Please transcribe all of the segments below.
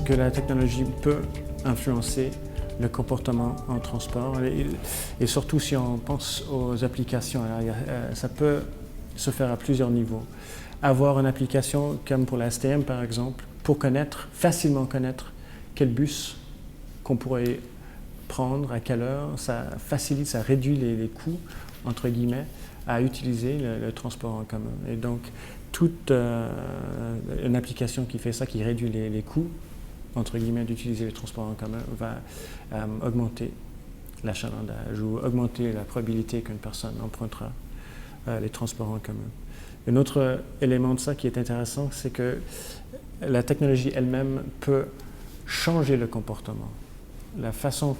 que la technologie peut influencer le comportement en transport et surtout si on pense aux applications. Alors, ça peut se faire à plusieurs niveaux. Avoir une application comme pour la STM par exemple, pour facilement connaître quel bus qu'on pourrait prendre, à quelle heure, ça facilite, ça réduit les coûts, entre guillemets, à utiliser le transport en commun. Et donc, toute une application qui fait ça, qui réduit les coûts, entre guillemets, d'utiliser les transports en commun, va augmenter l'achalandage ou augmenter la probabilité qu'une personne empruntera les transports en commun. Un autre élément de ça qui est intéressant, c'est que la technologie elle-même peut changer le comportement. La façon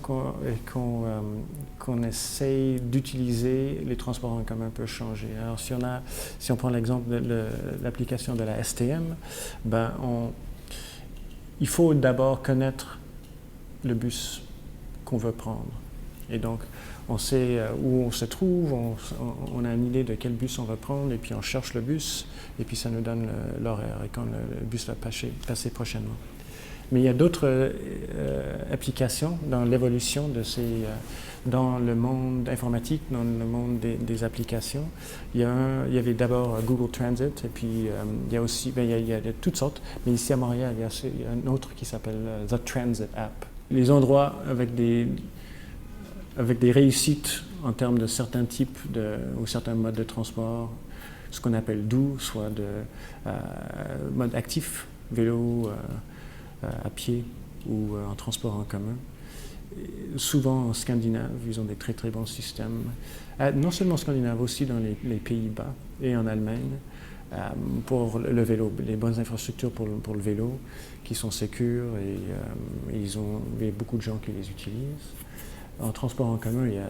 qu'on essaye d'utiliser les transports en commun peut changer. Alors si on prend l'exemple de l'application de la STM, il faut d'abord connaître le bus qu'on veut prendre. Et donc, on sait où on se trouve, on a une idée de quel bus on va prendre, et puis on cherche le bus, et puis ça nous donne l'horaire, et quand le bus va passer prochainement. Mais il y a d'autres applications dans l'évolution dans le monde informatique, dans le monde des applications. Il y avait d'abord Google Transit, et puis il y a aussi, il y a toutes sortes, mais ici à Montréal, il y a un autre qui s'appelle The Transit App. Les endroits avec des réussites en termes de certains types ou certains modes de transport, ce qu'on appelle doux, soit de mode actif, vélo, à pied ou en transport en commun. Et souvent en Scandinave, ils ont des très très bons systèmes. Non seulement en Scandinave, aussi dans les Pays-Bas et en Allemagne, pour le vélo, les bonnes infrastructures pour le vélo qui sont sécures et il y a beaucoup de gens qui les utilisent. En transport en commun, il y a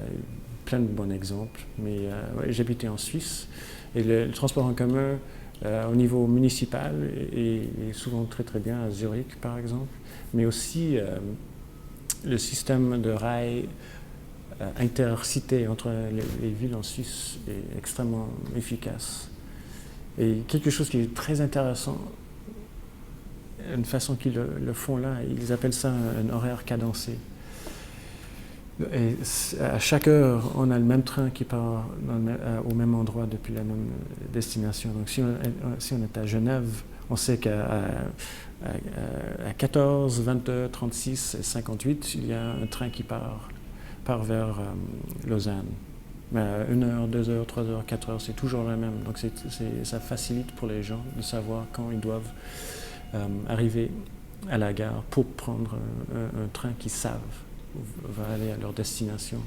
plein de bons exemples, mais j'habitais en Suisse et le transport en commun au niveau municipal est souvent très très bien à Zurich par exemple, mais aussi le système de rail intercité entre les villes en Suisse est extrêmement efficace. Et quelque chose qui est très intéressant, une façon qu'ils le font là, ils appellent ça un horaire cadencé. Et à chaque heure, on a le même train qui part au même endroit depuis la même destination. Donc si on est à Genève, on sait qu'à 14, 22, 36 et 58, il y a un train qui part vers Lausanne. Mais à 1 heure, 2 heures, 3 heures, 4 heures, c'est toujours la même. Donc ça facilite pour les gens de savoir quand ils doivent arriver à la gare pour prendre un train qu'ils savent va aller à leur destination.